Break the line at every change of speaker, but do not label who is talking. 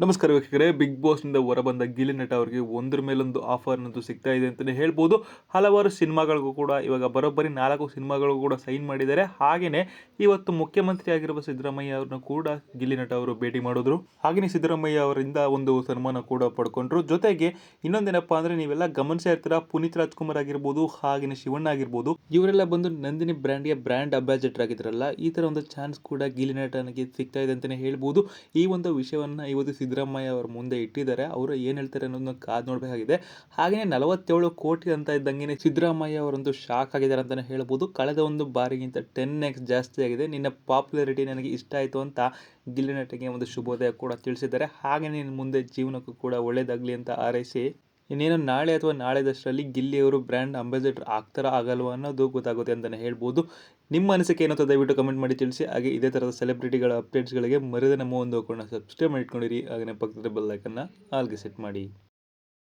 ನಮಸ್ಕಾರ ವೀಕ್ಷಕರೇ, ಬಿಗ್ ಬಾಸ್ನಿಂದ ಹೊರಬಂದ ಗಿಲ್ಲಿ ನಟ ಅವರಿಗೆ ಒಂದರ ಮೇಲೊಂದು ಆಫರ್ನಂತೂ ಸಿಗ್ತಾ ಇದೆ ಅಂತಲೇ ಹೇಳ್ಬೋದು. ಹಲವಾರು ಸಿನಿಮಾಗಳಿಗೂ ಕೂಡ ಇವಾಗ ಬರೋಬ್ಬರಿ 4 ಸಿನಿಮಾಗಳಿಗೂ ಕೂಡ ಸೈನ್ ಮಾಡಿದ್ದಾರೆ. ಹಾಗೆಯೇ ಇವತ್ತು ಮುಖ್ಯಮಂತ್ರಿ ಆಗಿರುವ ಸಿದ್ದರಾಮಯ್ಯ ಅವರನ್ನು ಕೂಡ ಗಿಲ್ಲಿ ನಟ ಅವರು ಭೇಟಿ ಮಾಡಿದ್ರು. ಹಾಗೆಯೇ ಸಿದ್ದರಾಮಯ್ಯ ಅವರಿಂದ ಒಂದು ಸನ್ಮಾನ ಕೂಡ ಪಡ್ಕೊಂಡ್ರು. ಜೊತೆಗೆ ಇನ್ನೊಂದೇನಪ್ಪ ಅಂದರೆ, ನೀವೆಲ್ಲ ಗಮನಿಸ್ತಾ ಇರ್ತೀರಾ, ಪುನೀತ್ ರಾಜ್ಕುಮಾರ್ ಆಗಿರ್ಬೋದು, ಹಾಗೆಯೇ ಶಿವಣ್ಣ ಆಗಿರ್ಬೋದು, ಇವರೆಲ್ಲ ಬಂದು ನಂದಿನಿ ಬ್ರ್ಯಾಂಡ್ಗೆ ಬ್ರ್ಯಾಂಡ್ ಅಂಬಾಸಿಡರ್ ಆಗಿದ್ರಲ್ಲ, ಈ ಥರ ಒಂದು ಚಾನ್ಸ್ ಕೂಡ ಗಿಲ್ಲಿ ನಟನಿಗೆ ಸಿಗ್ತಾ ಇದೆ ಅಂತಲೇ ಹೇಳ್ಬೋದು. ಈ ಒಂದು ವಿಷಯವನ್ನು ಇವತ್ತು ಸಿದ್ದರಾಮಯ್ಯ ಅವರ ಮುಂದೆ ಇಟ್ಟಿದ್ದಾರೆ. ಅವರು ಏನು ಹೇಳ್ತಾರೆ ಅನ್ನೋದನ್ನ ಕಾದು ನೋಡಬೇಕಾಗಿದೆ. ಹಾಗೆಯೇ 47 ಕೋಟಿ ಅಂತ ಇದ್ದಂಗೆ ಸಿದ್ದರಾಮಯ್ಯ ಅವರಂತೂ ಶಾಕ್ ಆಗಿದ್ದಾರೆ ಅಂತಲೇ ಹೇಳ್ಬೋದು. ಕಳೆದ ಒಂದು ಬಾರಿಗಿಂತ 10x ಜಾಸ್ತಿ ಆಗಿದೆ. ನಿನ್ನ ಪಾಪ್ಯುಲಾರಿಟಿ ನನಗೆ ಇಷ್ಟ ಆಯಿತು ಅಂತ ಗಿಲ್ಲಿ ನಟಿಗೆ ಒಂದು ಶುಭೋದಯ ಕೂಡ ತಿಳಿಸಿದ್ದಾರೆ. ಹಾಗೆಯೇ ನಿನ್ನ ಮುಂದೆ ಜೀವನಕ್ಕೂ ಕೂಡ ಒಳ್ಳೇದಾಗಲಿ ಅಂತ ಹಾರೈಸಿ, ಇನ್ನೇನು ನಾಳೆ ಅಥವಾ ನಾಳೆದಷ್ಟರಲ್ಲಿ ಗಿಲ್ಲಿಯವರು ಬ್ರ್ಯಾಂಡ್ ಅಂಬಾಸಿಡರ್ ಆಗ್ತಾರಾ ಆಗಲ್ವಾ ಅನ್ನೋದು ಗೊತ್ತಾಗುತ್ತೆ ಅಂತಲೇ ಹೇಳ್ಬೋದು. ನಿಮ್ಮ ಅನಿಸಿಕೆ ಏನಂತ ದಯವಿಟ್ಟು ಕಮೆಂಟ್ ಮಾಡಿ ತಿಳಿಸಿ. ಹಾಗೆ ಇದೇ ಥರದ ಸೆಲೆಬ್ರಿಟಿಗಳ ಅಪ್ಡೇಟ್ಸ್ಗಳಿಗೆ ಮರೆಯದೆ ನಮ್ಮ ಒಂದು ಅಕೌಂಟ್ನ ಸಬ್ಸ್ಕ್ರೈಬ್ ಮಾಡಿ ಇಟ್ಕೊಂಡಿರಿ. ಹಾಗೆಯೇ ಪಕ್ಕದ ಬೆಲ್ ಐಕನ್ನ ಆಲ್ಗೆ ಸೆಟ್ ಮಾಡಿ.